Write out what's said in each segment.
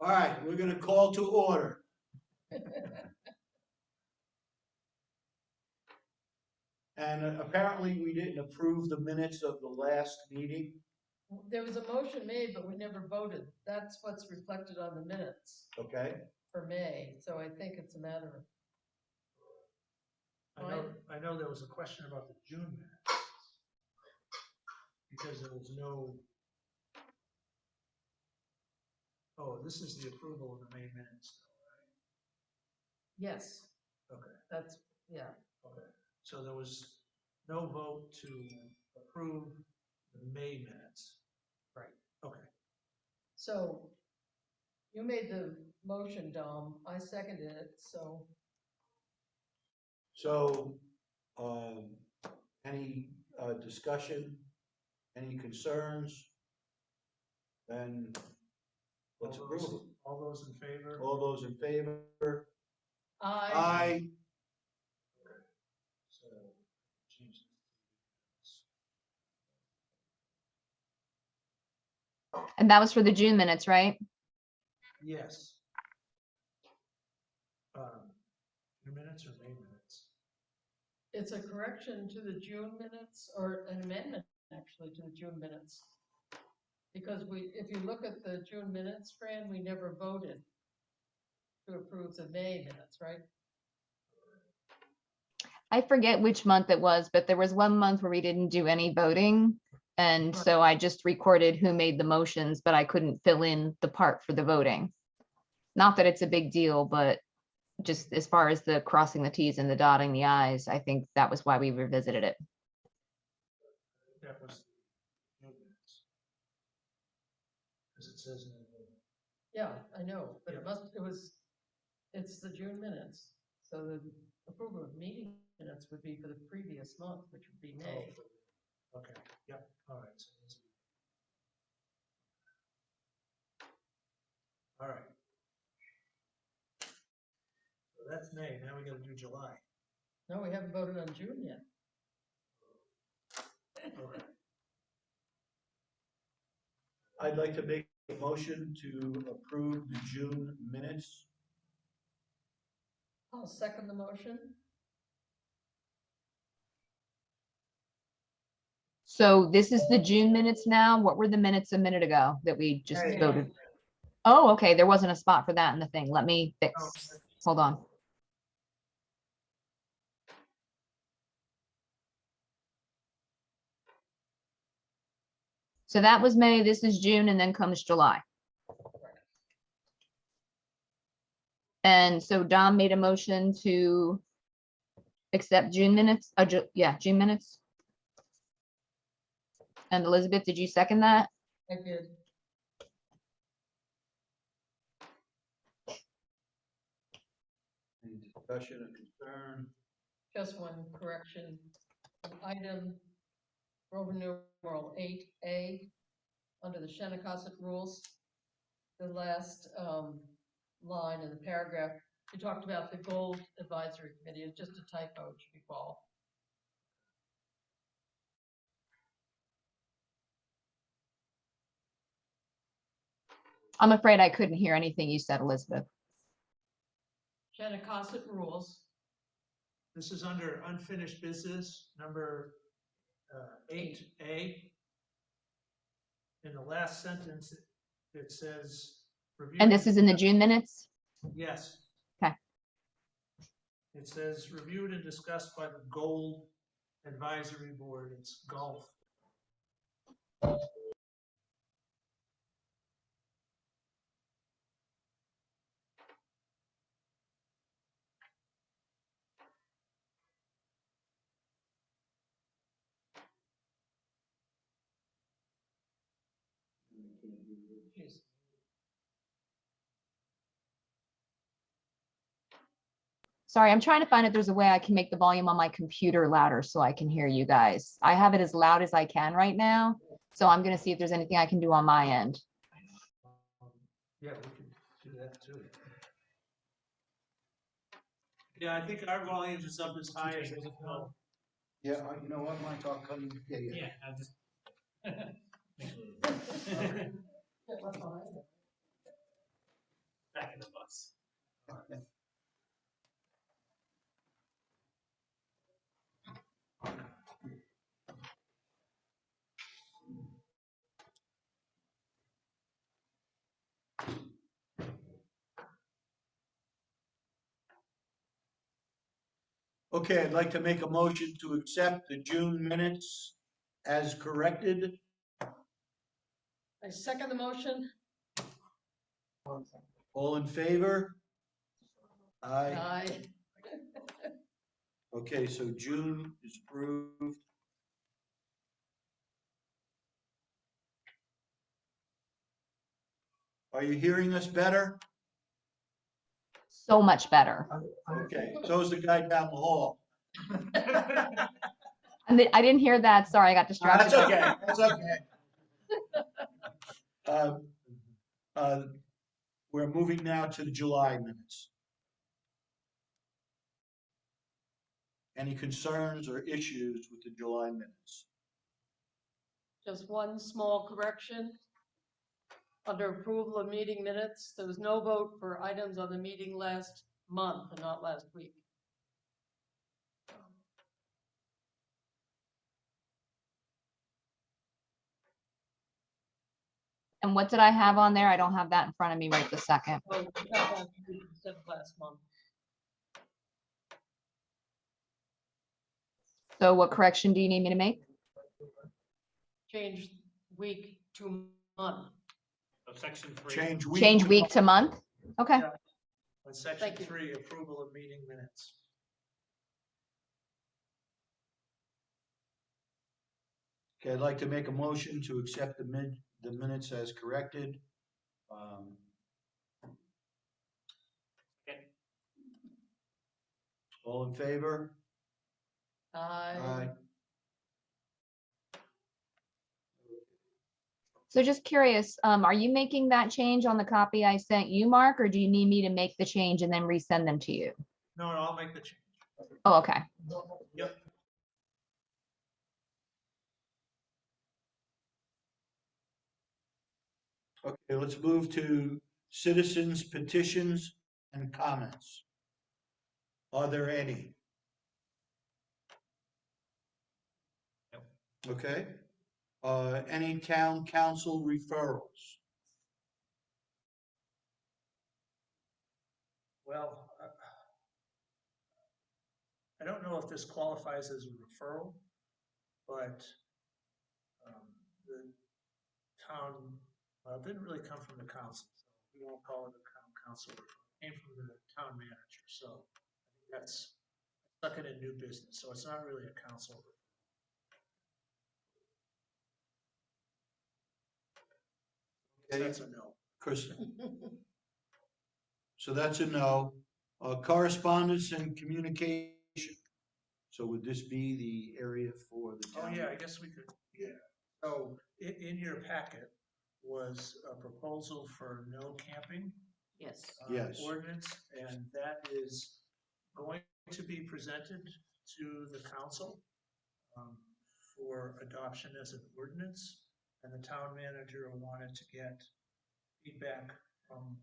All right, we're gonna call to order. And apparently we didn't approve the minutes of the last meeting, There was a motion made, but we never voted. That's what's reflected on the minutes okay? for May, so I think it's a matter I know there was a question about the June minutes. Because there was no. Oh, this is the approval of the May minutes, yes, okay, that's, yeah. okay. So there was no vote to approve the May minutes. Right. Okay, So you made the motion, Dom. I seconded it, so So, any discussion, any concerns? Then let's approve them. all those in favor? All those in favor? I, Aye. So, change this. And that was for the June minutes, right? Yes. June minutes or May minutes? it's a correction to the June minutes, or an amendment, actually, to the June minutes. Because if you look at the June minutes, Fran, we never voted to approve the May minutes, right? I forget which month it was, but there was one month where we didn't do any voting. And Right. so I just recorded who made the motions, but I couldn't fill in the part for the voting. Not that it's a big deal, but just as far as the crossing the Ts and the dotting the Is, I think that was why we revisited it. That was June minutes. Because it says in the. Yeah, I know, but Yeah. it's the June minutes. So the approval of meeting minutes would be for the previous month, which would be May. Oh, okay, yep, all right. So it's- all right. So that's May, now we gotta do July. No, we haven't voted on June yet. Okay. I'd like to make a motion to approve the June minutes. I'll second the motion. So this is the June minutes now. What were the minutes a minute ago that we just Hey. voted? Oh, okay, there wasn't a spot for that in the thing. Let me fix, hold on. So that was May, this is June, and then comes July. And so Dom made a motion to accept June minutes, yeah, June minutes. And Elizabeth, did you second that? I did. Any discussion or concern? Just one correction. Item Roman numeral 8A, under the Shinnecock rules, the last line in the paragraph, you talked about the Gold Advisory Committee. It's just a typo, it should be Paul. I'm afraid I couldn't hear anything you said, Elizabeth. Shinnecock rules. This is under unfinished business, number 8A. In the last sentence, it says. Review And this is in the June minutes? Yes. Okay. It says reviewed and discussed by the Gold Advisory Board. It's golf. Sorry, I'm trying to find if there's a way I can make the volume on my computer louder so I can hear you guys. I have it as loud as I can right now. So I'm gonna see if there's anything I can do on my end. Yeah, we could do that too. Yeah, I think our volumes are something as high as they can go. Yeah, you know what, Mike, I'll come, yeah. I just. Okay, I'd like to make a motion to accept the June minutes as corrected. I second the motion. All in favor? Aye. Aye. Okay, so June is approved. Are you hearing us better? So much better. Okay, so is the guy down the hall. I didn't hear that. Sorry, I got distracted. That's okay, that's okay. We're moving now to the July minutes. Any concerns or issues with the July minutes? Just one small correction. Under approval of meeting minutes, there was no vote for items on the meeting last month and not last week. And what did I have on there? I don't have that in front of me right this second. Oh, we got last week instead of last month. So what correction do you need me to make? Change week to month. Section 3. Change week to month? Okay. Yeah. On section Thank you. 3, approval of meeting minutes. Okay, I'd like to make a motion to accept the minutes as corrected. All in favor? Aye. So just curious, are you making that change on the copy I sent you, Mark, or do you need me to make the change and then resend them to you? No, I'll make the change. Oh, okay. Yep. Okay, let's move to citizens' petitions and comments. Are there any? Okay. Any town council referrals? Well, I don't know if this qualifies as a referral, but the town, well, it didn't really come from the council, so we won't call it a town council referral. It came from the town manager, so I think that's stuck in a new business, so it's not really a council referral. So Okay, that's a no. Kristen? So that's a no. Correspondence and communication. So would this be the area for the Oh, town? yeah, I guess we could, yeah. So in your packet was a proposal for no camping. Yes. Yes. Ordinance, and that is going to be presented to the council for adoption as an ordinance, and the town manager wanted to get feedback from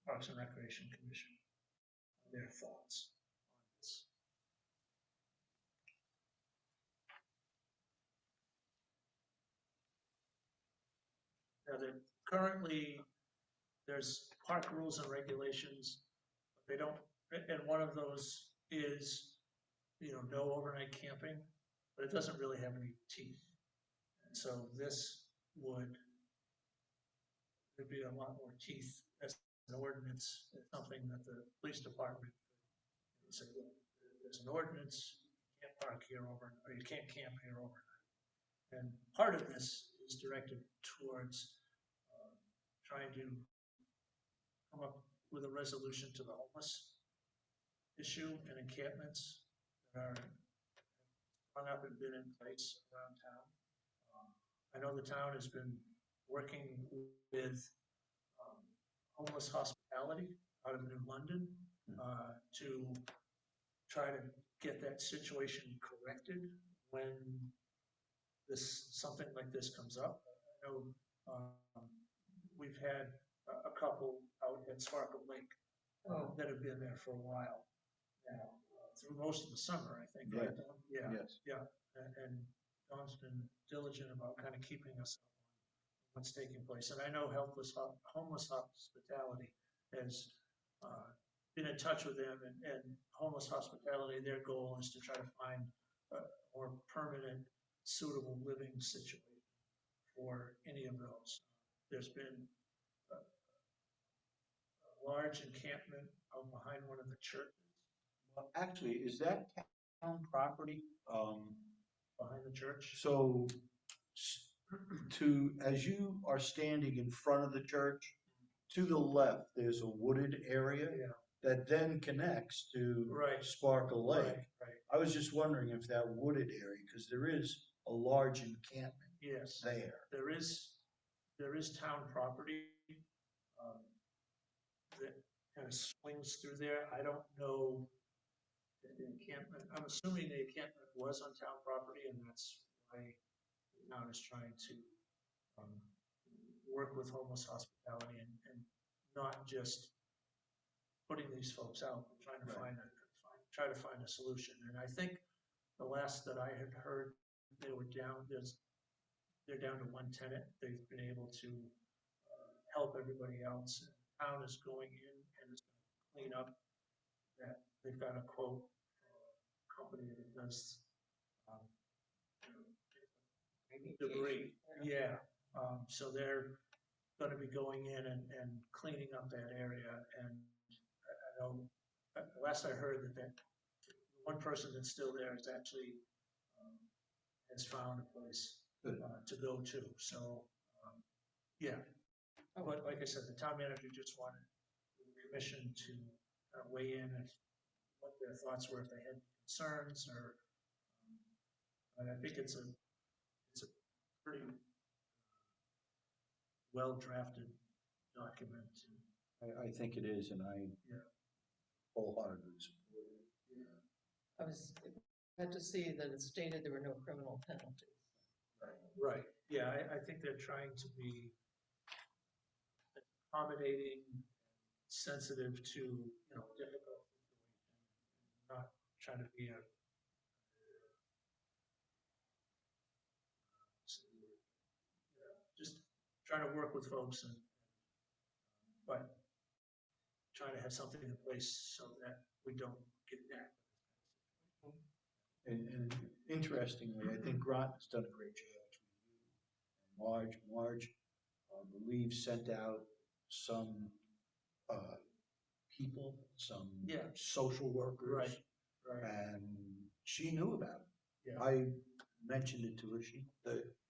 Parks and Recreation Commission, their thoughts on this. Now, currently, there's park rules and regulations. They don't, and one of those is, no overnight camping, but it doesn't really have any teeth. And so this would, there'd be a lot more teeth as an ordinance. It's something that the police department would say, look, there's an ordinance, you can't park here overnight, or you can't camp here overnight. And part of this is directed towards trying to come up with a resolution to the homeless issue and encampments that are sprung up and been in place around town. I know the town has been working with homeless hospitality out of New London to try to get that situation corrected when something like this comes up. I know we've had a couple out at Sparkle Lake Oh. that have been there for a while now, through most of the summer, I think, right? Don? Yeah, Yes. and Don's been diligent about kind of keeping us up on what's taking place. And I know Homeless Hospitality has been in touch with them, and Homeless Hospitality, their goal is to try to find a more permanent, suitable living situation for any of those. There's been a large encampment out behind one of the churches, Well, actually, is that town property? behind the church. So s- as you are standing in front of the church, to the left, there's a wooded area Yeah, that then connects to right, Sparkle Lake. right, I was just wondering if that wooded area, because there is a large encampment yes. there. There is town property, um, that kind of swings through there. I don't know if the encampment, I'm assuming the encampment was on town property, and that's why the town is trying to, work with Homeless Hospitality and not just putting these folks out, but trying to Right. try to find a solution. And I think the last that I had heard, they're down to one tenant. They've been able to help everybody else. And the town is going in and is going to clean up that. They've got a quote for a company that does debris. Yeah. So they're going to be going in and cleaning up that area. And I know, last I heard that one person that's still there is actually has found a place Good. to go to. So, yeah. But like I said, the town manager just wanted the commission to weigh in and what their thoughts were, if they had concerns or, and I think it's a pretty well-drafted document. I think it is, and I Yeah. wholeheartedly support it. Yeah. I was glad to see that it stated there were no criminal penalties. Right, yeah, I think they're trying to be accommodating, sensitive to, difficult situations, not trying to be just trying to work with folks but trying to have something in place so that we don't get that. And interestingly, I think Groton's done a great job between you and Marge, I believe, sent out some people, some Yeah. social workers. Right. And she knew about it. Yeah. I mentioned it to her.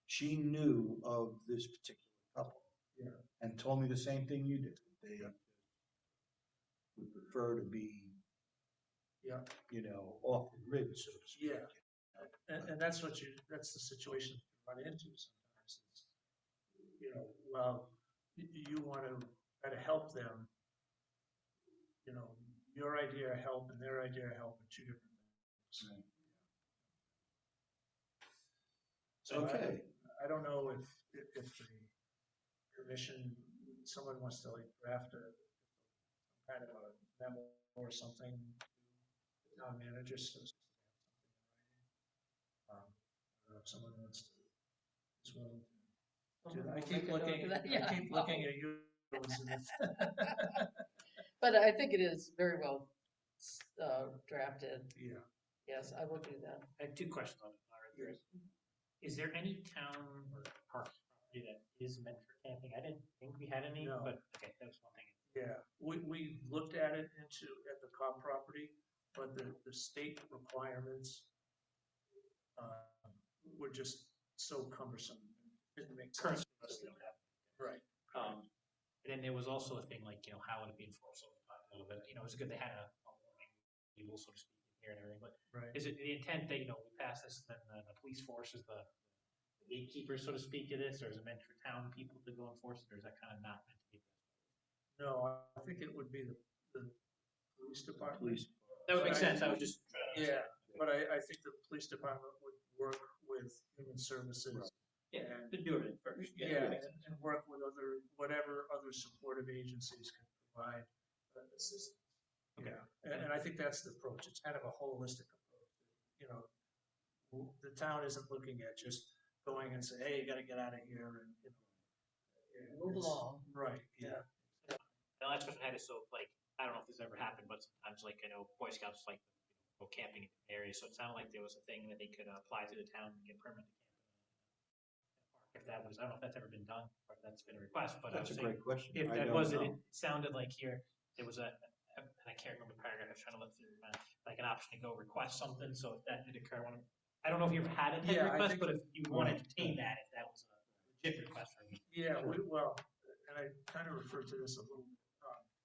She knew of this particular couple. Yeah. And told me the same thing you did. They would prefer to be, Yeah. off the grid, so to speak. Yeah. And that's that's the situation you run into sometimes. Well, you want to try to help them, your idea of help and their idea of help are two different things. Right. So Okay. I don't know if the commission, someone wants to draft some kind of a memo or something to the town manager, so I don't know if someone wants to, is willing to do that. I keep looking at you, Elizabeth. But I think it is very well drafted. Yeah. Yes, I will do that. I have two questions on it, Laura. Is there any town or park property that is meant for camping? I didn't think we had any, No. but okay, that was one thing. Yeah, we looked at it at the COP property, but the state requirements were just so cumbersome. It didn't make sense for us. So we don't have. Right. And then there was also a thing like, how would it be enforced? So we talked a little bit, it was good they had a warning, evil, so to speak, in here and everything, but Right. is it the intent that, we pass this, and then the police force is the gatekeeper, so to speak, of this, or is it meant for town people to go enforce it, or is that kind of not meant to be? No, I think it would be the police department. That would make sense, I was just. Yeah, but I think the police department would work with human services. Right. Yeah, And- to do it first. Yeah, and work with whatever other supportive agencies can provide assistance. Okay. Yeah, and I think that's the approach. It's kind of a holistic approach. You know, the town isn't looking at just going and say, hey, you gotta get out of here and, you know. Move it's- along. Right, yeah. The last question I had is, so like, I don't know if this ever happened, but sometimes like, I know Boy Scouts like go camping in areas, so it sounded like there was a thing that they could apply to the town and get permit to camp. If that was, I don't know if that's ever been done, or if that's been a request, but I That's was a saying, great question. if I that don't was it, know. it sounded like here, there was and I can't remember the paragraph, I was trying to look through, like an option to go request something, so if that did occur, I don't know if you ever had a type Yeah, I request, think- but if you wanted to entertain that, if that was a legit request from you. Yeah, well, and I kind of referred to this a little,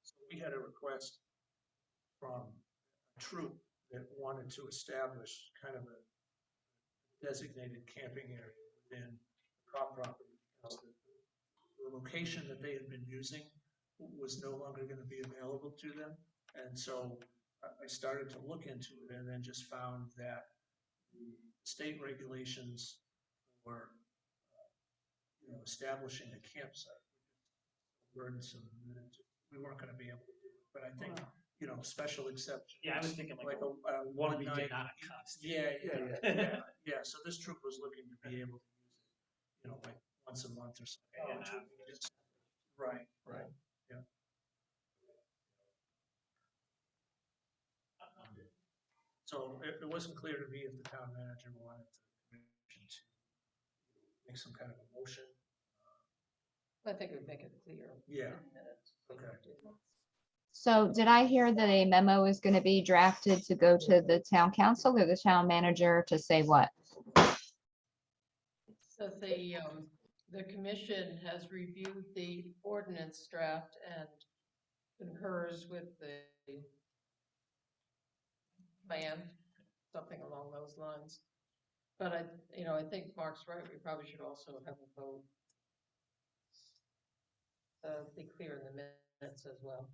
so we had a request from a troop that wanted to establish kind of a designated camping area within the property. You know, the location that they had been using was no longer gonna be available to them. And so I started to look into it and then just found that the state regulations for, you know, establishing a campsite burdensome, and we weren't gonna be able to do it. But I think, you know, special exception. Yeah, I was thinking like Like a one one weekend, night. not a constant. Yeah, so this troop was looking to be able to use it, you know, like once a month or something. Yeah, no. Right. So it wasn't clear to me if the town manager wanted the commission to make some kind of a motion. I think it would make it clear. Yeah. in minutes. Okay. So did I hear that a memo is going to be drafted to go to the town council or the town manager to say what? So the commission has reviewed the ordinance draft and concurs with the plan, something along those lines. But I think Mark's right, we probably should also have a vote. Be clear in the minutes as well.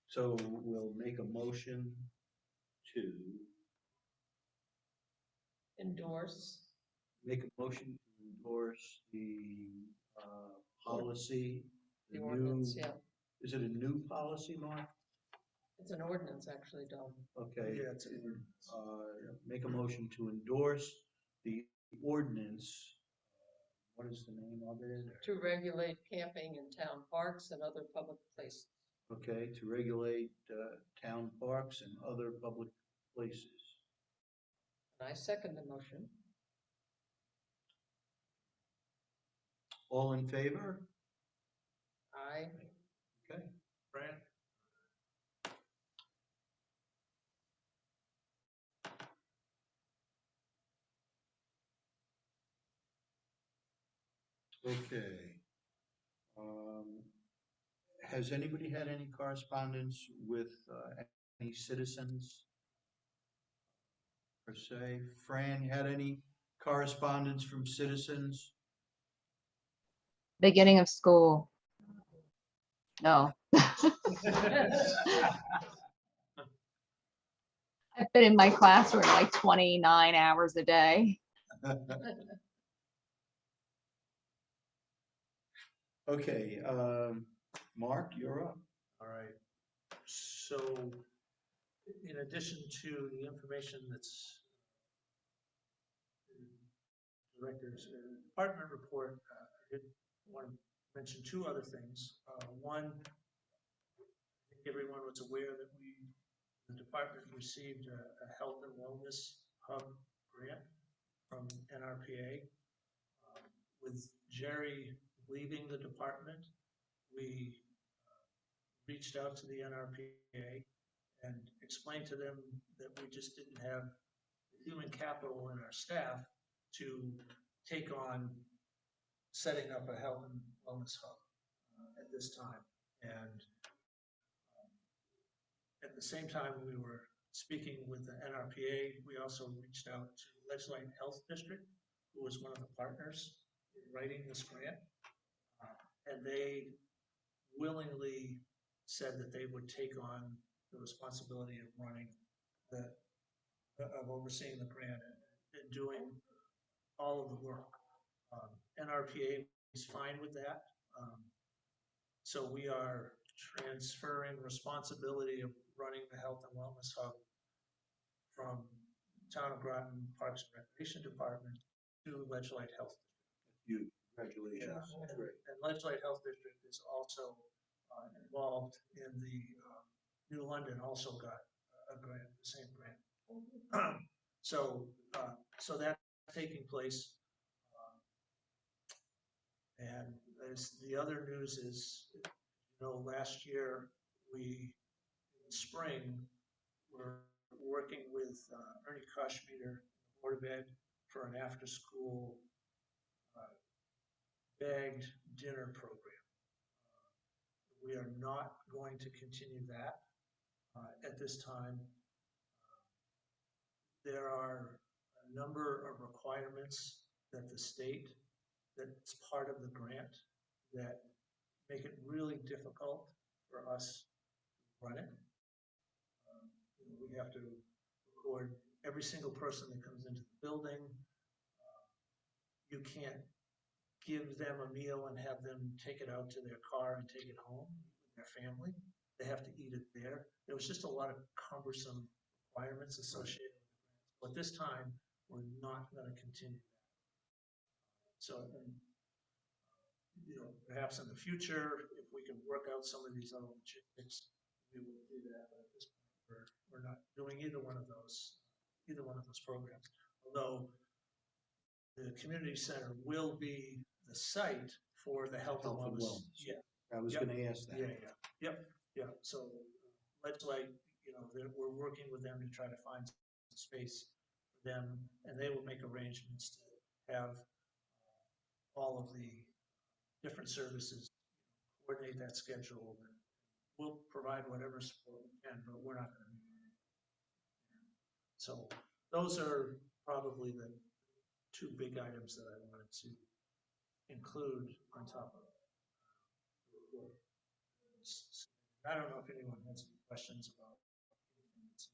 So we'll make a motion to Endorse make a motion to endorse the policy. the new- ordinance, yeah. Is it a new policy, Mark? It's an ordinance actually, Don. Okay. Yeah, it's Make a motion to endorse the ordinance. What is the name of it? To regulate camping in town parks and other public places. Okay, to regulate town parks and other public places. And I second the motion. All in favor? I, Okay. Fran? Okay. Has anybody had any correspondence with any citizens per se? Fran, had any correspondence from citizens? Beginning of school? No. I've been in my classroom like 29 hours a day. Okay, Mark, you're up. All right. So in addition to the information that's in the director's department report, I did want to mention two other things. One, I think everyone was aware that the department received a health and wellness hub grant from Nrpa. With Jerry leaving the department, we reached out to the Nrpa and explained to them that we just didn't have the human capital in our staff to take on setting up a health and wellness hub at this time. And at the same time we were speaking with the Nrpa, we also reached out to Ledgelight Health District, who was one of the partners in writing this grant. And they willingly said that they would take on the responsibility of running of overseeing the grant and doing all of the work. Nrpa is fine with that. So we are transferring responsibility of running the Health and Wellness Hub from Town of Groton Parks and Recreation Department to Ledgelight Health. Congratulations. That's great. And Ledgelight Health District is also involved in the New London also got a grant, the same grant. So that's taking place. And as the other news is, last year in spring, we're working with Ernie Koshmeter, Board of Ed, for an after-school bagged dinner program. We are not going to continue that at this time. There are a number of requirements that the state, that's part of the grant, that make it really difficult for us to run it. We have to record every single person that comes into the building. You can't give them a meal and have them take it out to their car and take it home with their family. They have to eat it there. There was just a lot of cumbersome requirements associated with the grants. But this time, we're not going to continue that. So, perhaps in the future, if we can work out some of these other logistics, we will do that. But at this point, we're not doing either one of those programs. Although the community center will be the site for the health and wellness. Yeah, I was Yep. gonna ask that. Yeah. So Ledgelight, we're working with them to try to find some space for them, and they will make arrangements to have all of the different services, coordinate that schedule, and we'll provide whatever support we can, but we're not going to. So those are probably the two big items that I wanted to include on top of the report. I don't know if anyone has any questions about anything that's in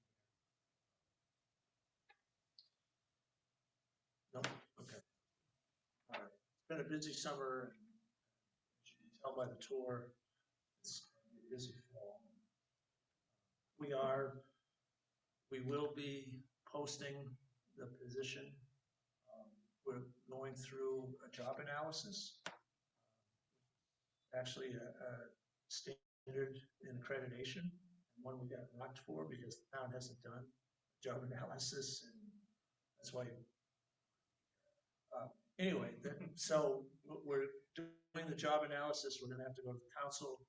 there. Nope. Okay. All right. It's been a busy summer. As you can tell by the tour, it's a busy fall. We will be posting the position. We're going through a job analysis, actually a standard in accreditation, and one we got knocked for because the town hasn't done job analysis, and that's why. Anyway, so we're doing the job analysis. We're going to have to go to the council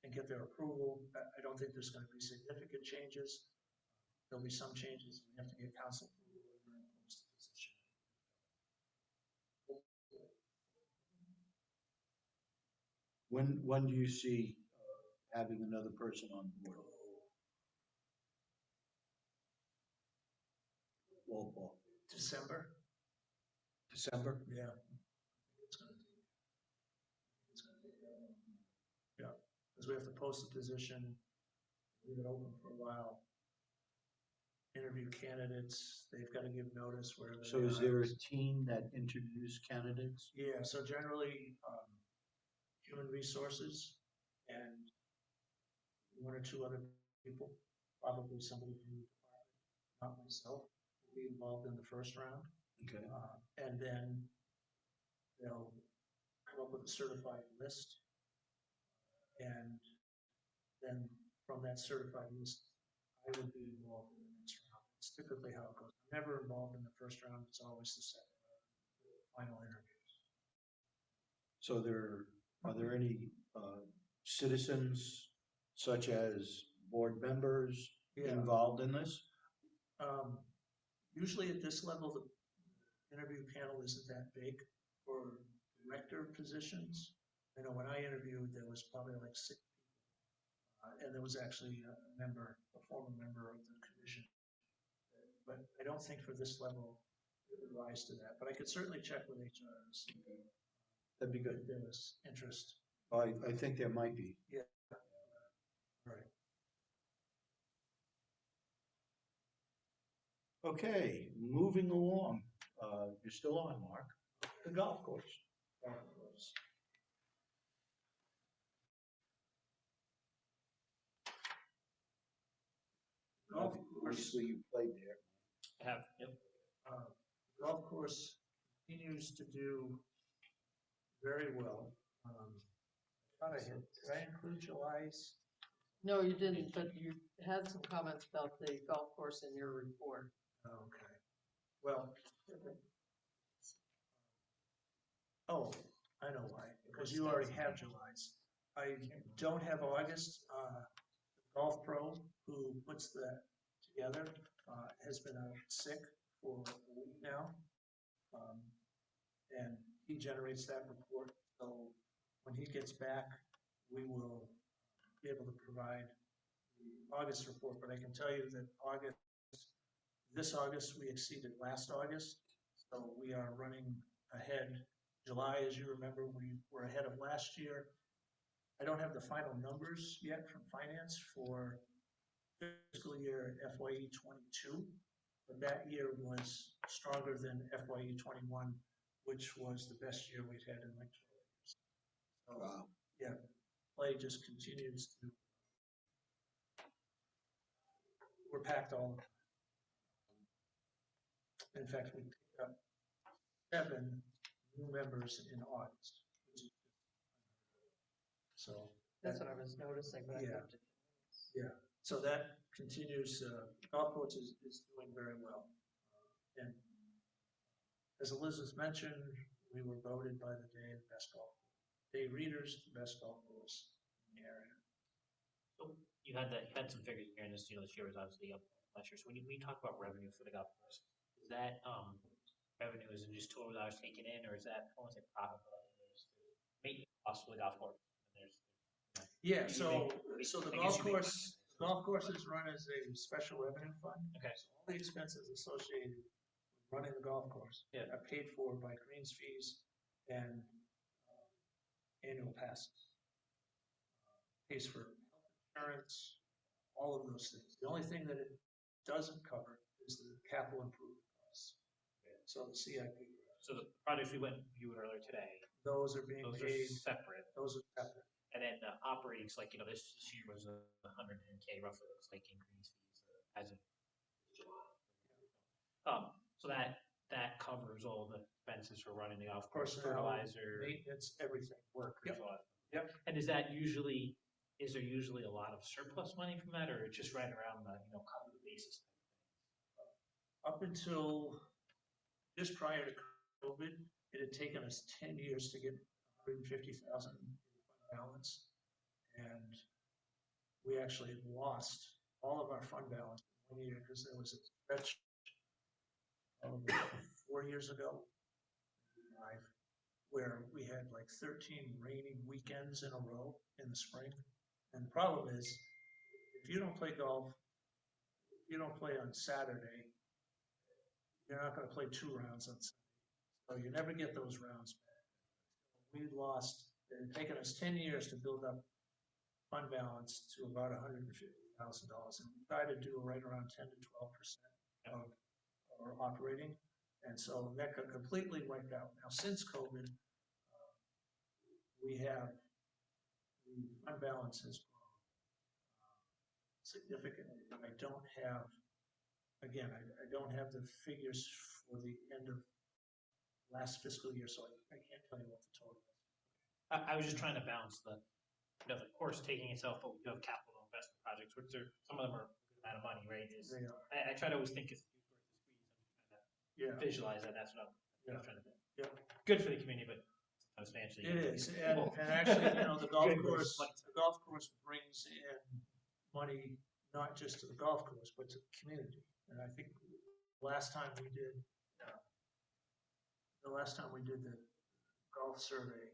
and get their approval. I don't think there's going to be significant changes. There'll be some changes. We have to get council approval and then post the position. When do you see having another person on board? Ballpark. December? December? Yeah. It's gonna take that long. Yeah, because we have to post the position, leave it open for a while, interview candidates, they've got to give notice where they So is are. there a team that interviews candidates? Yeah, so generally, human resources and one or two other people, probably somebody from the department, not myself, will be involved in the first round. Okay. And then they'll come up with a certified list. And then from that certified list, I would be involved in the next round. It's typically how it goes. I'm never involved in the first round. It's always the second round, the final interviews. So are there any citizens such as board members involved in this? Usually at this level, the interview panel isn't that big. For director positions, I know when I interviewed, there was probably like 6 people. And there was actually a former member of the commission. But I don't think for this level it would rise to that. But I could certainly check with HR and see That'd be good. if there was interest. I think there might be. Yeah. Right. Okay, moving along. You're still on, Mark. The golf course. Obviously, you played there. I have, yep. Golf course continues to do very well. Thought I had, did I include July's? No, you didn't, but you had some comments about the golf course in your report. Okay, well. Oh, I know why, because you already have July's. I don't have August. Golf Pro, who puts that together, has been out sick for a week now. And he generates that report, so when he gets back, we will be able to provide the August report, but I can tell you that this August, we exceeded last August, so we are running ahead. July, as you remember, we were ahead of last year. I don't have the final numbers yet from finance for fiscal year FYE 22, but that year was stronger than FYE 21, which was the best year we've had in like 12 years. So, Wow. yeah, play just continues to. We're packed all the time. In fact, we picked up 7 new members in August. So That's what I was noticing, but I Yeah. have to. So that continues, golf course is doing very well. And as Elizabeth mentioned, we were voted by the day the best golf, day readers, the best golf course in the area. So you had some figures here, and this year was obviously up last year. So when you talk about revenue for the golf course, is that revenue is it just total dollars taken in, or is that I won't say profit, but there's maintenance costs for the golf course? And Yeah, You so make- the I guess golf you make course, golf course is run as a special revenue fund. Okay. So all the expenses associated with running the golf course Yeah. are paid for by greens fees and annual passes. Pays for health insurance, all of those things. The only thing that it doesn't cover is the capital improvement costs. So the CIP, So the projects we went viewed earlier today, those are being those are paid, separate. those are separate. And then the operating, like, this year was 110K roughly, looks like in greens fees as of July. So that covers all the expenses for running the golf course, Personnel, fertilizer, maintenance, everything. workers, Yep. all that. Yep. And is there usually a lot of surplus money from that, or it's just right around the, cover the basis? Up until just prior to COVID, it had taken us 10 years to get 150,000 in fund balance. And we actually lost all of our fund balance in 1 year because there was a stretch probably 4 years ago, 5, where we had like 13 rainy weekends in a row in the spring. And the problem is, if you don't play golf, if you don't play on Saturday, you're not going to play 2 rounds on Sunday. So you never get those rounds back. We lost, it had taken us 10 years to build up fund balance to about $150,000. And we try to do right around 10 to 12% of our operating. And so that got completely wiped out. Now, since COVID, we have, the fund balance has grown significantly. I don't have, again, I don't have the figures for the end of last fiscal year, so I can't tell you what the total is. I was just trying to balance the course taking itself, but we do have capital investment projects, which some of them are a good amount of money, right? They are, I try to always think it's worth the squeeze. I'm trying yeah, to visualize that. That's what I'm Yeah. trying to do. Yeah. Good for the community, but sometimes financially. it is. And actually, the Good versus golf course brings in money, not just to the golf course, but to the community. And I think last time we did the golf survey,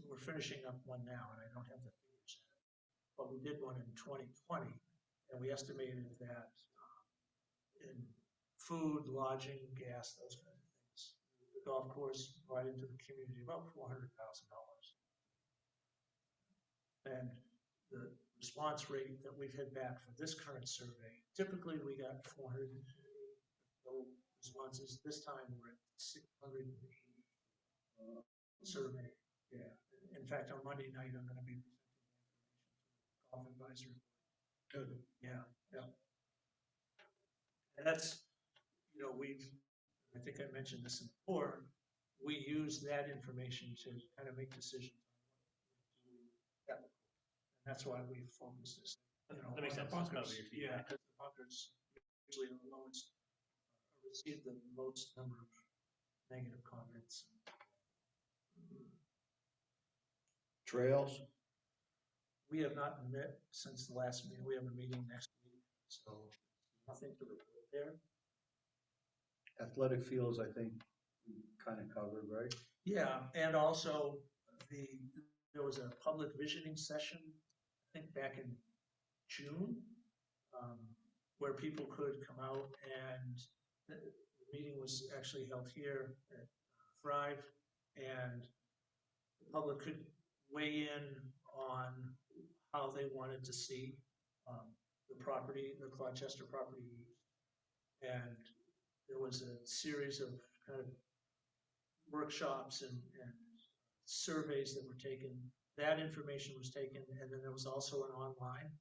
we're finishing up one now, and I don't have the figures yet. But we did one in 2020, and we estimated that in food, lodging, gas, those kinds of things, the golf course provided to the community about $400,000. And the response rate that we've had back for this current survey, typically we got 450 responses. This time we're at 680 survey. Yeah. In fact, on Monday night, I'm going to be presenting the information to the golf advisory. Good. Yeah. Yeah. And that's, I think I mentioned this before, we use that information to kind of make decisions. Yeah. And that's why we focus this, That makes on the sense. That's bunkers. probably your Yeah, feedback. because the bunkers usually are the lowest, receive the most number of negative comments. Trails, We have not met since the last meeting. We have a meeting next week, so nothing to report there. athletic fields, I think, kind of covered, right? Yeah, and also there was a public visioning session, I think back in June, where people could come out, and the meeting was actually held here at Thrive, and the public could weigh in on how they wanted to see the property, the Gloucester property used. And there was a series of kind of workshops and surveys that were taken. That information was taken, and then there was also an online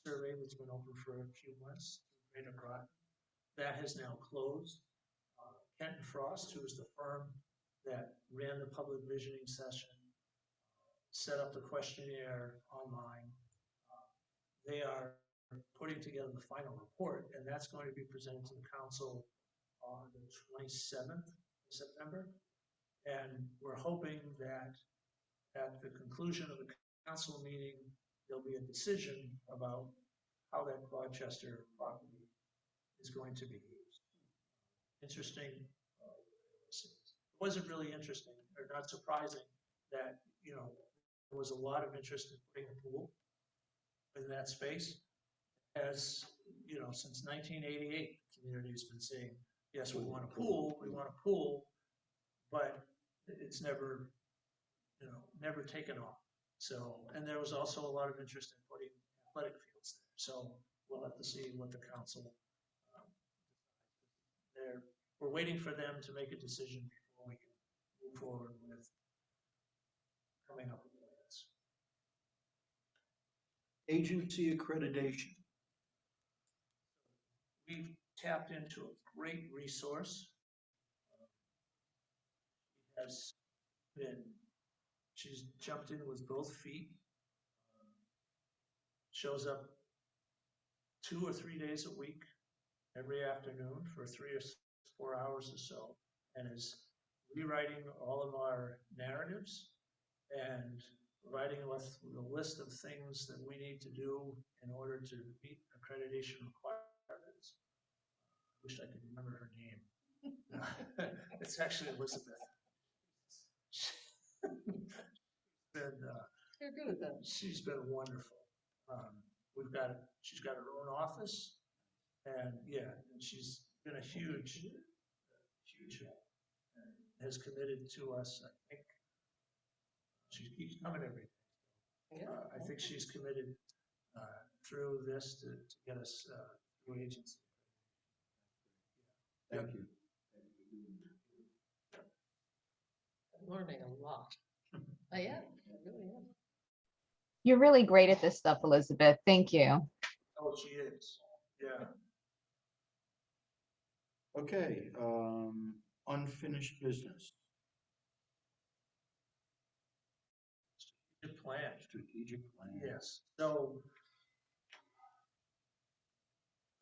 survey that's been open for a few months, Greater Groton. That has now closed. Kent and Frost, who was the firm that ran the public visioning session, set up the questionnaire online. They are putting together the final report, and that's going to be presented to the council on the 27th of September. And we're hoping that at the conclusion of the council meeting, there'll be a decision about how that Gloucester property is going to be used. Interesting. It wasn't really interesting, or not surprising, that, there was a lot of interest in putting a pool in that space. As, since 1988, the community's been saying, yes, we want a pool, but it's never, never taken off. So, and there was also a lot of interest in putting athletic fields there. So we'll have to see what the council, we're waiting for them to make a decision before we can move forward with coming up with plans. agency accreditation. We've tapped into a great resource. She's jumped in with both feet. Shows up 2 or 3 days a week, every afternoon for 3 or 4 hours or so, and is rewriting all of our narratives and providing us with a list of things that we need to do in order to meet accreditation requirements. I wish I could remember her name. It's actually Elizabeth. You're good at that. She's been wonderful. She's got her own office, and she's been a huge help. And has committed to us. I think she keeps coming every day. Yeah. I think she's committed through this to get us through agency. Thank you. I'm learning a lot. I am, I really am. You're really great at this stuff, Elizabeth. Thank you. Oh, she is. Yeah. Okay, unfinished business, Good plan. strategic plan. Yes. So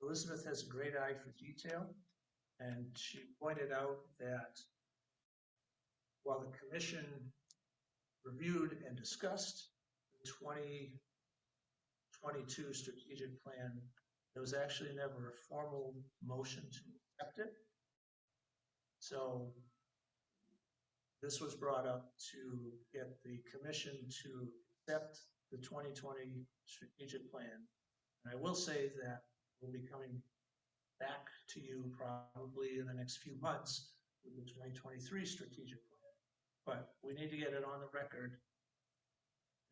Elizabeth has a great eye for detail, and she pointed out that while the commission reviewed and discussed the 2022 strategic plan, there was actually never a formal motion to accept it. So this was brought up to get the commission to accept the 2020 strategic plan. And I will say that we'll be coming back to you probably in the next few months with the 2023 strategic plan. But we need to get it on the record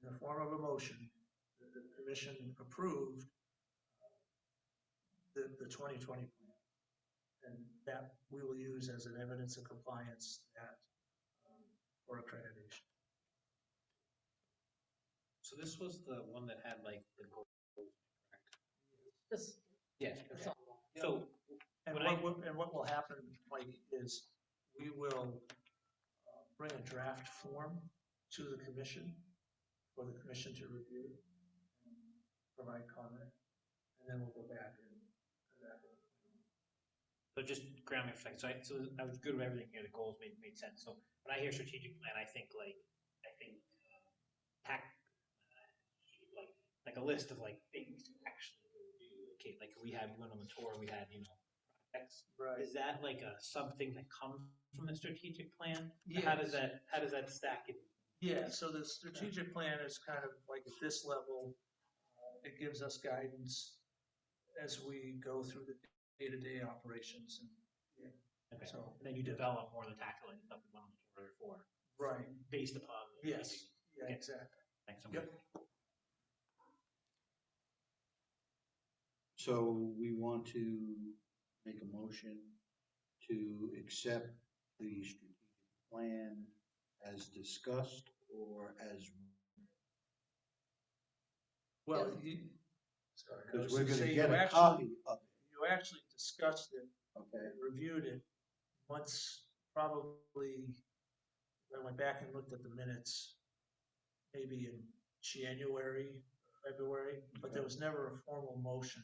in the form of a motion that the commission approved the 2020 plan. And that we will use as an evidence of compliance for accreditation. So this was the one that had like the gold, correct? Just, Yes. that's all. So what will happen, Mike, is we will bring a draft form to the commission for the commission to review, and provide comment, and then we'll go back and. So just ground me for a second. So I was good with everything here. The goals made sense. So when I hear strategic plan, I think like a list of like things to actually go do. Okay, like we went on the tour. We had projects. Right. Is that like something that comes from the strategic plan? Yes. How does that stack it? Yeah, so the strategic plan is kind of like at this level, it gives us guidance as we go through the day-to-day operations and. Okay. So. And then you develop more of the tactical and stuff we went on the tour for. Right. Based upon. the Yes, strategic- yeah, Okay. exactly. Thanks so much. Yep. So we want to make a motion to accept the strategic plan as discussed or as, Well, Yes. sorry. I because was we're gonna gonna say get you a actually- copy of You actually discussed it, it, okay? and reviewed it once, probably, I went back and looked at the minutes, maybe in January, February, but there was never a formal motion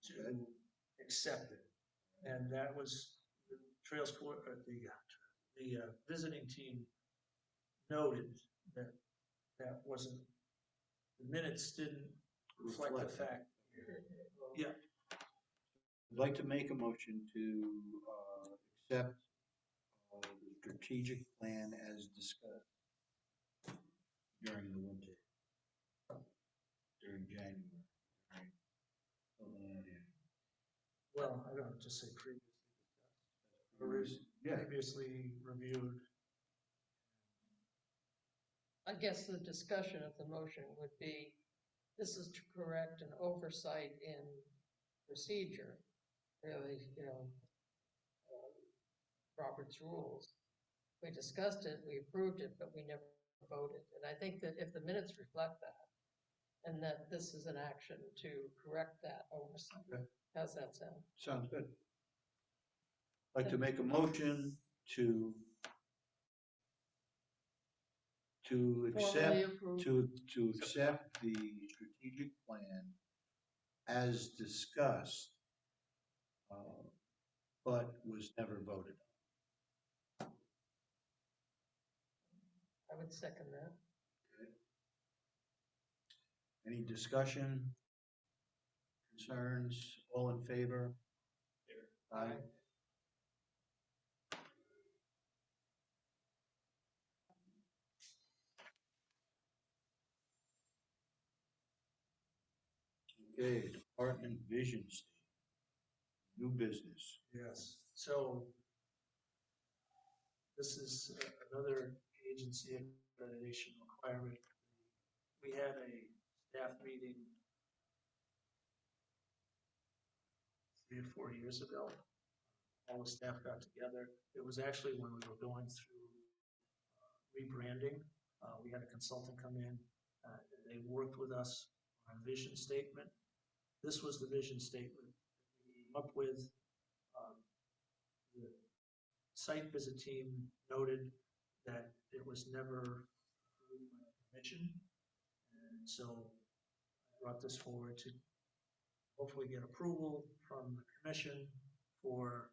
to accept it. And that was the Trails Court, or the visiting team noted that that wasn't, the minutes didn't reflect the Reflect. fact. Yeah, I'd like to make a motion to accept the strategic plan as discussed during the winter, during January. well, I don't just say previously discussed, Yeah, previously reviewed. I guess the discussion of the motion would be, this is to correct an oversight in procedure, really, Robert's rules. We discussed it, we approved it, but we never voted. And I think that if the minutes reflect that, and that this is an action to correct that oversight. Okay. How's that sound? sounds good. I'd like to make a motion to accept, Formally approved. to accept the strategic plan as discussed, but was never voted on. I would second that. Any discussion, concerns, all in favor? Aye. Okay, department vision statement, new business. Yes, so this is another agency accreditation requirement. We had a staff meeting 3 or 4 years ago. All the staff got together. It was actually when we were going through rebranding. We had a consultant come in, and they worked with us on a vision statement. This was the vision statement we came up with. The site visit team noted that it was never approved by the commission. And so I brought this forward to hopefully get approval from the commission for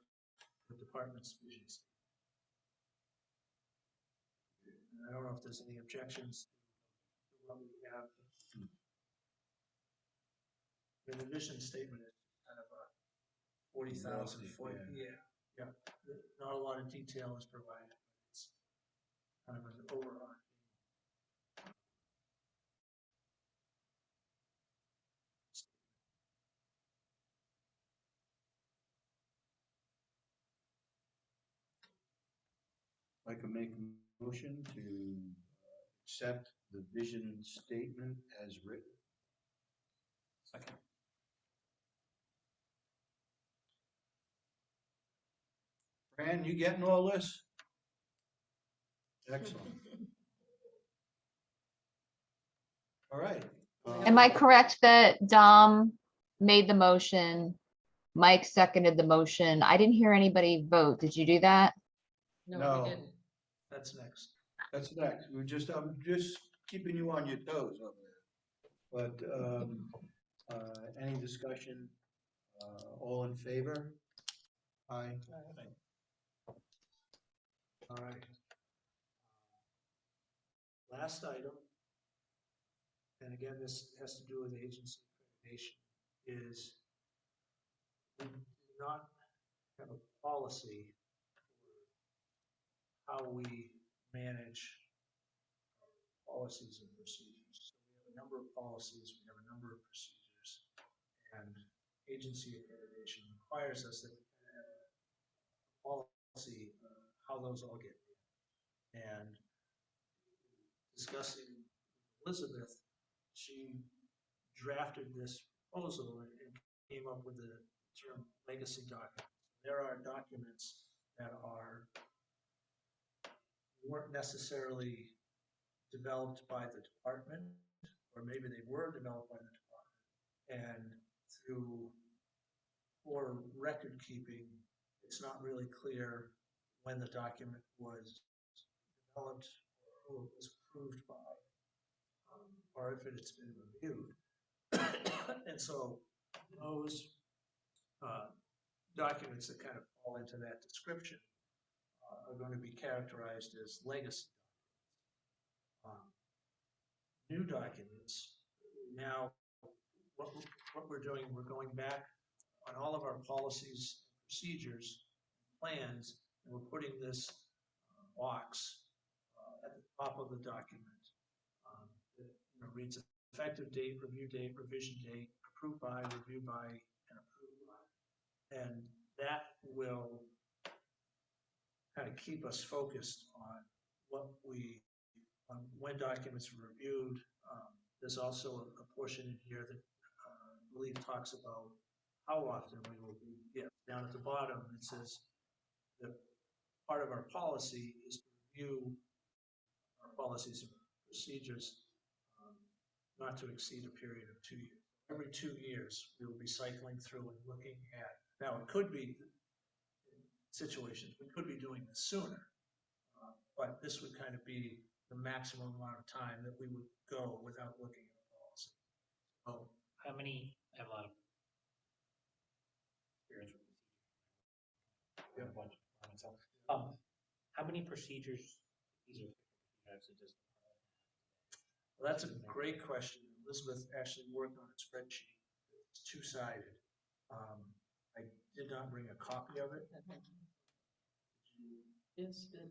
the department's vision statement. And I don't know if there's any objections to what we have. I mean, the vision statement is kind of a 40,000 foot, yeah. Not a lot of detail is provided, but it's kind of an overarching. I can make a motion to accept the vision statement as written. Second. Fran, you getting all this? Excellent. All right. Am I correct that Dom made the motion, Mike seconded the motion. I didn't hear anybody vote. Did you do that? No, No. we didn't. That's next. That's next. I'm just keeping you on your toes over there. But, any discussion? All in favor? Aye. All right. Last item, and again, this has to do with agency accreditation, is we do not have a policy for how we manage policies and procedures. So we have a number of policies, we have a number of procedures, and agency accreditation requires us that we have a policy, how those all get done. And discussing Elizabeth, she drafted this proposal and came up with the term legacy document. There are documents that weren't necessarily developed by the department, or maybe they were developed by the department, and through poor record keeping, it's not really clear when the document was developed or who it was approved by, or if it's been reviewed. And so those documents that kind of fall into that description are going to be characterized as legacy. New documents, now what we're doing, we're going back on all of our policies, procedures, plans, and we're putting this box at the top of the document that reads effective date, review date, revision date, approved by, reviewed by, and approved by. And that will kind of keep us focused on when documents are reviewed. There's also a portion in here that I believe talks about how often we will be, down at the bottom, it says that part of our policy is to review our policies and procedures not to exceed a period of 2 years. Every 2 years, we will be cycling through and looking at, now it could be situations, we could be doing this sooner, but this would kind of be the maximum amount of time that we would go without looking at the policy. So, I have a lot of experience with procedures. A bunch of myself. How many procedures, these are just well, that's a great question. Elizabeth actually worked on a spreadsheet. It's two-sided. I did not bring a copy of it. Yes, it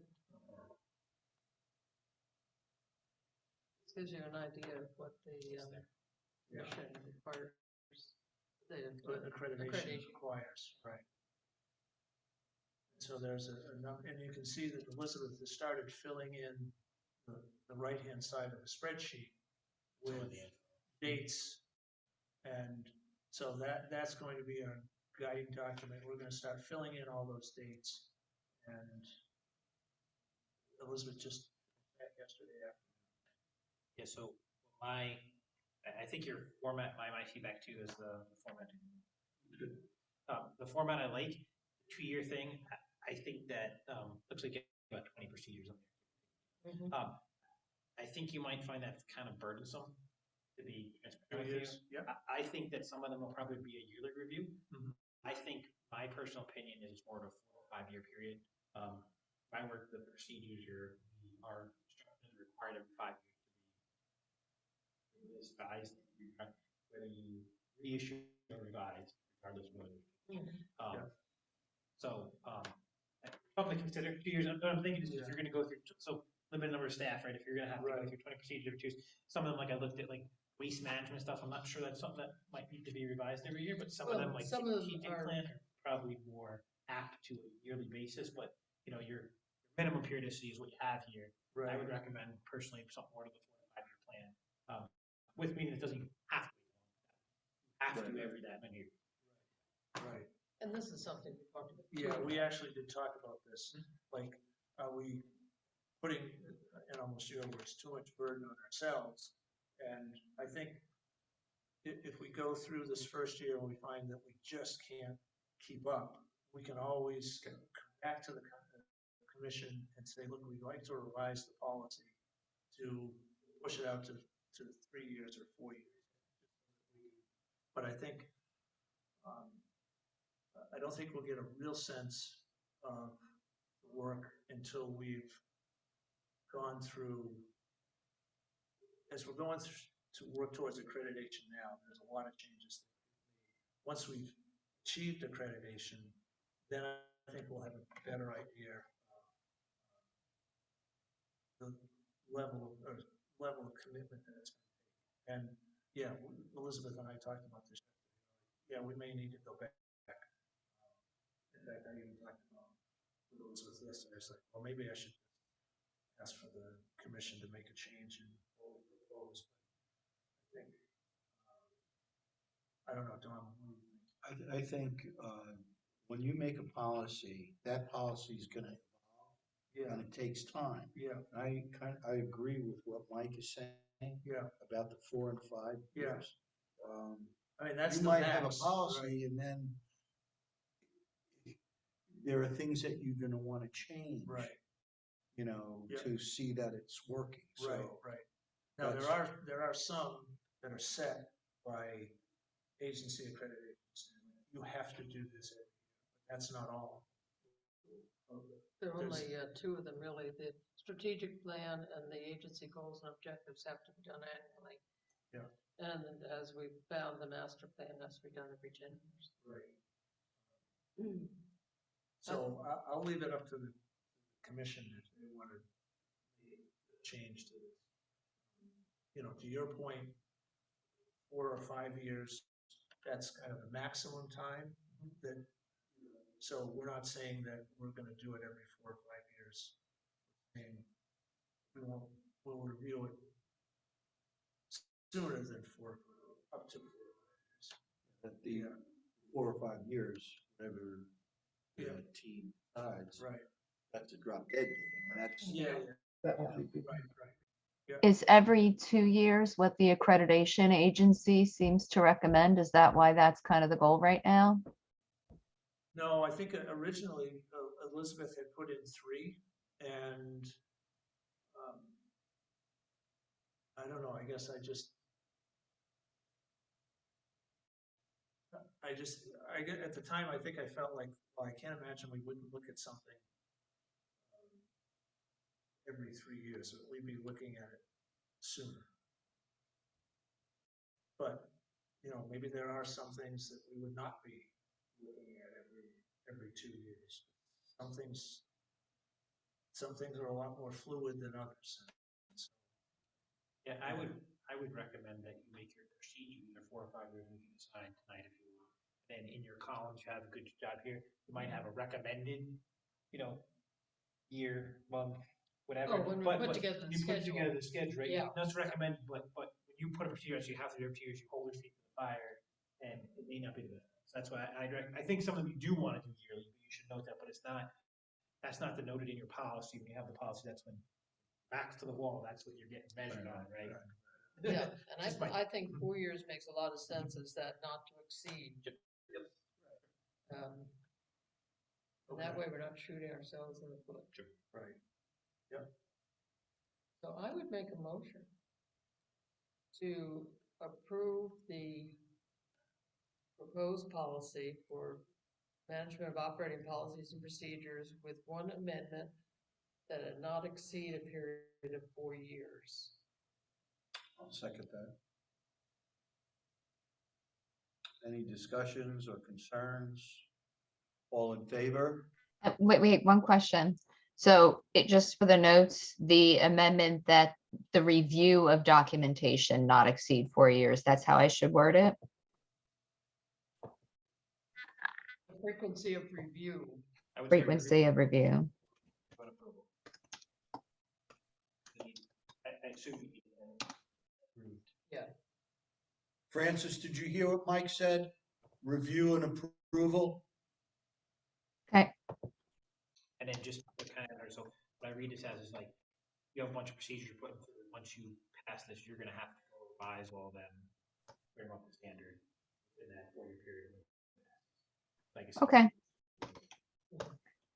gives you an idea of what the mission requires. What accreditation requires, right? So there's a number, and you can see that Elizabeth has started filling in the right-hand side of the spreadsheet with dates. And so that's going to be our guiding document. We're going to start filling in all those dates. And Elizabeth just met yesterday afternoon. Yeah, so I think your format, my feedback too is the format. The format I like, 2-year thing, I think that looks like you have about 20 procedures on there. I think you might find that kind of burdensome to be transparent with you. Yeah. I think that some of them will probably be a yearly review. I think my personal opinion is more of a 4 or 5 year period. If I work the procedures, our instructions required every 5 years to be revised, whether you reissue or revise, regardless of whether. So, probably consider 2 years. What I'm thinking is if you're going to go through, so limited number of staff, right? If you're going to have to go through 20 procedures, some of them, like I looked at, like waste management stuff. I'm not sure that's something that might need to be revised every year, but some of them, like strategic plan, are probably more apt to a yearly basis. But your minimum periodicity is what you have here. Right. I would recommend personally something more to the 4 to 5 year plan. With meaning it doesn't have to. Have to every that many. Right. And this is something we talked about. Yeah, we actually did talk about this. Like, are we putting, in almost your words, too much burden on ourselves? And I think if we go through this first year and we find that we just can't keep up, we can always come back to the commission and say, look, we'd like to revise the policy to push it out to 3 years or 4 years. But I think, I don't think we'll get a real sense of the work until we've gone through, as we're going through to work towards accreditation now, there's a lot of changes. Once we've achieved accreditation, then I think we'll have a better idea of the level of commitment that it's going to take. And yeah, Elizabeth and I talked about this. Yeah, we may need to go back. In fact, I even talked about Elizabeth yesterday. I was like, well, maybe I should ask for the commission to make a change in what we propose. I think, I don't know, Don. I think when you make a policy, that policy is gonna evolve, and it takes time. Yeah, I agree with what Mike is saying yeah, about the 4 and 5 Yeah. years. I mean, that's You the might have a max, policy, and then there are things that you're gonna wanna change. Right, You know, Yeah. to see that it's working, right, so. right. Now, that's- there are some that are set by agency accreditations. You have to do this every year. That's not all. There are There's- only two of them really, the strategic plan and the agency goals and objectives have to be done annually. Yeah. And as we found, the master plan has to be done every 10 years. Right. So I'll leave it up to the commission if they want to change to this. You know, to your point, 4 or 5 years, that's kind of the maximum time that, so we're not saying that we're gonna do it every 4 or 5 years. And we'll review it sooner than up to 4 or 5 years. That the 4 or 5 years, whatever the Yeah. team decides, Right. that's a drop dead date. And that's, Yeah, that won't be. right. Is every 2 years what the accreditation agency seems to recommend? Is that why that's kind of the goal right now? No, I think originally Elizabeth had put in 3, and I don't know, I guess I get, at the time, I think I felt like, well, I can't imagine we wouldn't look at something every 3 years, so we'd be looking at it sooner. But, you know, maybe there are some things that we would not be looking at every 2 years. Some things are a lot more fluid than others. Yeah, I would recommend that you make your procedure either 4 or 5 years, we can decide tonight if you want. Then in your columns, you have a good job here, you might have a recommended, year, month, whatever. Oh, when we but put together the You put schedule. together the schedule, right? Yeah. That's recommended, but when you put a procedure, so you have to do it 2 years, you hold your feet to the fire, and it may not be the best. So that's why I think some of you do want to do yearly, but you should note that, but that's not denoted in your policy. When you have the policy, that's when backs to the wall, that's what you're getting measured on, right? Yeah, and Just my- I think 4 years makes a lot of sense, is that not to exceed. And that way we're not shooting ourselves in the foot. Right. So I would make a motion to approve the proposed policy for management of operating policies and procedures with one amendment, that it not exceed a period of 4 years. I'll second that. Any discussions or concerns? All in favor? Wait, one question. So it just for the notes, the amendment that the review of documentation not exceed 4 years, that's how I should word it? Frequency of review. I would say Frequency of review. but approval. I assume you approved. Francis, did you hear what Mike said? Review and approval? Okay, And then just the kind of, so what I read this as is like, you have a bunch of procedures you're putting through. Once you pass this, you're gonna have to go revise all of them, bring them up to standard in that 4-year period. Like I said, Okay.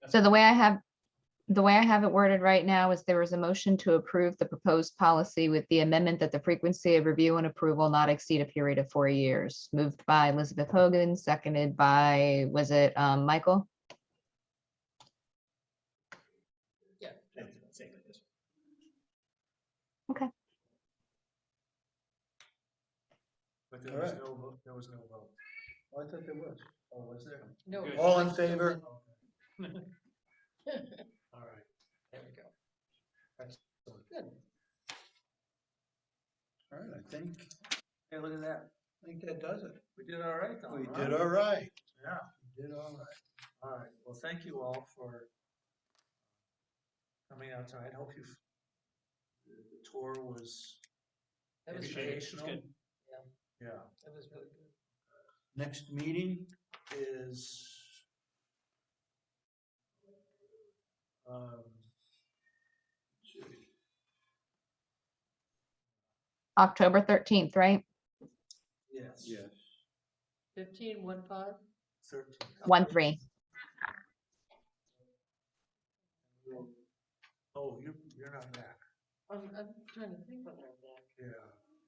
that's So the fine. way I have it worded right now is there was a motion to approve the proposed policy with the amendment that the frequency of review and approval not exceed a period of 4 years. Moved by Elizabeth Hogan, seconded by, was it Michael? Same with this. But there All was right. no vote, there was no vote. I thought there was. Oh, was there? No. Good. All in favor? All right, there we go. Excellent. Good. All right, I think Hey, look at that. that does it. We did all right though, We huh? did all right. Yeah, We did all right. all right. Well, thank you all for coming out tonight. Hope you, the tour was That was great. educational. Good. Yeah, That was really good. Next meeting, is, October 13th, right? yes. yes. 15, 1-5? 13. 1-3. Oh, you're not back. I'm trying to think whether I'm back. Yeah.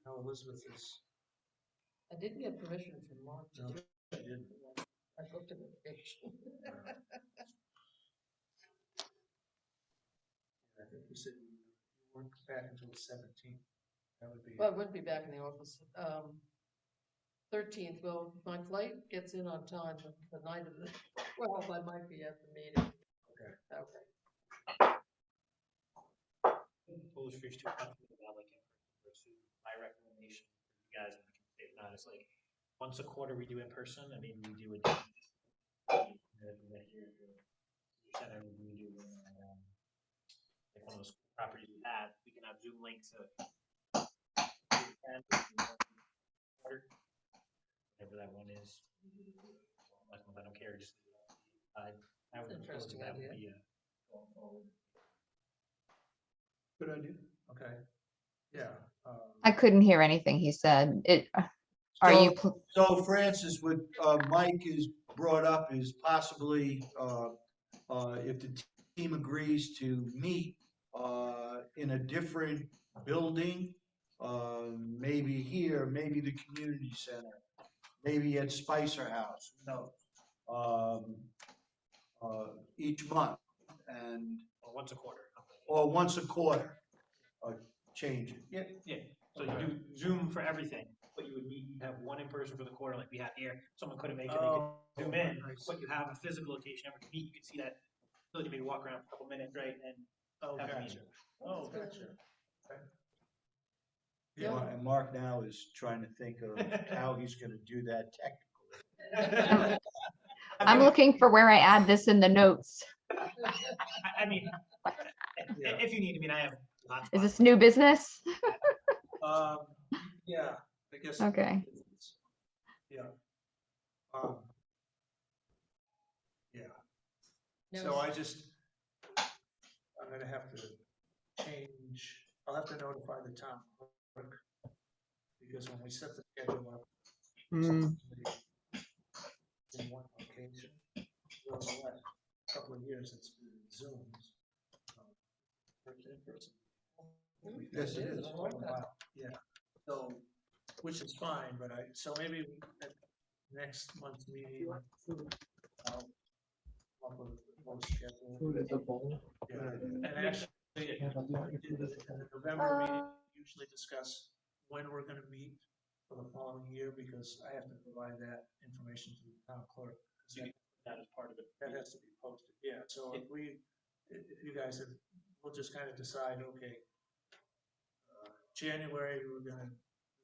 No, Elizabeth is, I didn't get permission from Mark to no, do she didn't. it. I booked a vacation. I think you said you weren't back until the 17th. That would be. Well, I wouldn't be back in the office. 13th, well, my flight gets in on time, but the night of the 12th, I might be at the meeting. Okay. Okay. Polish fish too, about like, my recommendation for you guys, and if not, it's like, once a quarter we do in person, I mean, we do it. Center, we do, like one of those properties we have, we can have Zoom links to. Whatever that one is. I don't care, just. I would propose Interesting that would idea. be, going forward. Good idea. Okay. Yeah. I couldn't hear anything he said. Are you, So Francis, what Mike has brought up is possibly, if the team agrees to meet in a different building, maybe here, maybe the community center, maybe at Spicer House, who knows? Each month, and, Or once a quarter. or once a quarter, change it. Yeah, yeah, so you do Zoom for everything, but you would need, you have one in person for the quarter like we have here, someone couldn't make it, they could Zoom in, nice. but you have a physical location, every meet, you can see that, ability to maybe walk around for a couple minutes, right, and Oh, have a gotcha. meeting. Oh, gotcha. Okay. Yeah. And Mark now is trying to think of how he's gonna do that technically. I'm looking for where I add this in the notes. I mean, Yeah. if you need, I mean, I have lots. Is this new business? Yeah, I guess. Okay. Yeah. Yeah, Now, so I'm gonna have to change, I'll have to notify the town clerk. Because when we set the schedule up. Hmm. In one location, well, the last couple of years, it's been Zooms. In person. Yes, it is. Quite a while, yeah, so, which is fine, but so maybe at next month's meeting, I'll come up with a full schedule. Yeah, and actually, in the November meeting, we usually discuss when we're gonna meet for the following year, because I have to provide that information to the town clerk. That is part of it. That has to be posted, yeah, so if you guys have, we'll just kind of decide, okay, January, the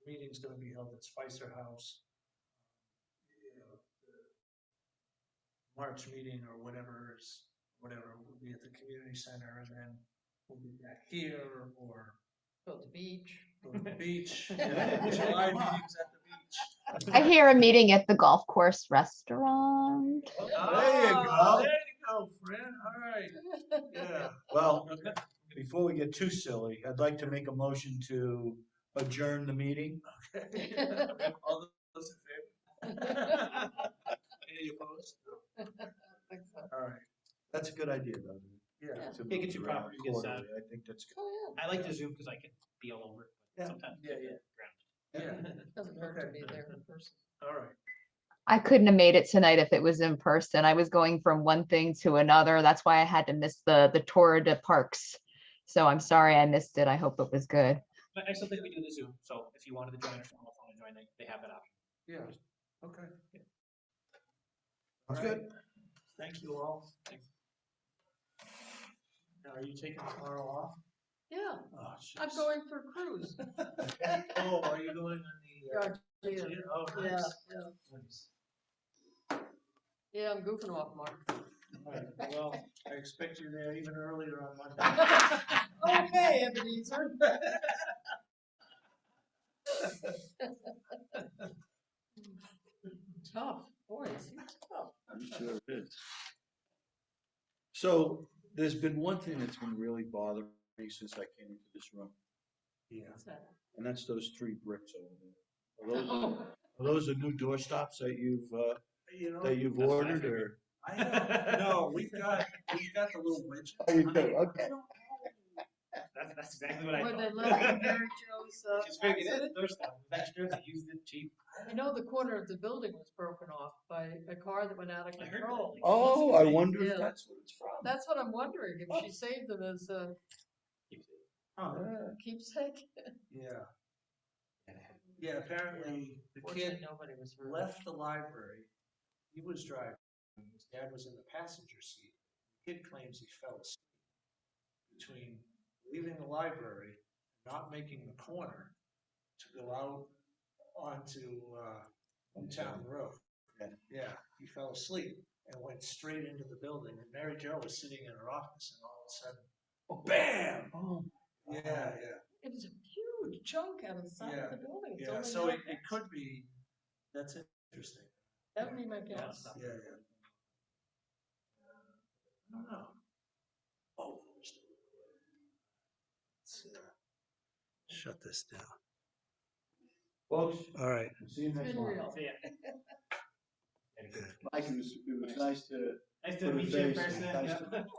meeting's gonna be held at Spicer House. You know, the March meeting or whatever will be at the community center, and then we'll be back here, or go to the beach. go to the beach. Yeah, July meetings at the beach. I hear a meeting at the golf course restaurant. There you Ah, go. there you go, friend, all right, yeah. Well, Okay. before we get too silly, I'd like to make a motion to adjourn the meeting. Okay. All those in favor? Any opposed? No. That's a good idea, though. Yeah, to Yeah, get move your around property, because, quarterly. I think that's good. Oh, I like to Zoom because I can be all over, Yeah. but sometimes. Yeah, it's yeah. ground. yeah, yeah, doesn't hurt to Okay. be there in person. all right. I couldn't have made it tonight if it was in person. I was going from one thing to another. That's why I had to miss the tour de parks. So I'm sorry I missed it. I hope it was good. But I still think we do the Zoom, so if you wanted to join or someone else wanted to join, they have that option. Yeah, okay. That's All right. good. Thank you all. Now, are you taking tomorrow off? Yeah, Oh, I'm shucks. going for a cruise. Oh, are you going on the? Yeah, Oh, yeah, nice. yeah. Nice. Yeah, I'm goofing off, Mark. All right, well, I expect you there even earlier on Monday. Okay, Ebenezer. Tough, boy, it seems tough. I'm sure it is. So there's been one thing that's been really bothering me since I came into this room, Yeah. What's that? and that's those 3 bricks over there. Oh, Are those the new doorstops that you've You know, that you've That's what I ordered, figured. or? I don't know, we've got the little widgets. Oh, you do, okay. I don't know. That's exactly what I where they thought. left in Mary Jo's, Just figured it, accident. there's stuff, extra, they used it cheap. I know the corner of the building was broken off by a car that went out of I heard control. that. Oh, I wonder if Yeah. that's what it's from. That's what I'm wondering, if she saved them as a Huh, keepsake. yeah. Yeah, apparently the Fortunately, kid nobody was hurt. left the library. He was driving, his dad was in the passenger seat. The kid claims he fell asleep between leaving the library, not making the corner to go out onto Newtown Road. Yeah, he fell asleep and went straight into the building. And Mary Jo was sitting in her office, and all of a sudden, oh, bam! Oh, Yeah, yeah. It was a huge chunk out of the side Yeah, of the building. It's Yeah, only so now it fixed. could be, that's interesting. That would be my guess. Yeah, yeah. I don't know. Oh, there's the- let's shut this down. folks, All right. see you It's next been month. real. So, yeah. Had a good- Mike, it was nice to Nice put to a meet you in face, person. nice yeah. to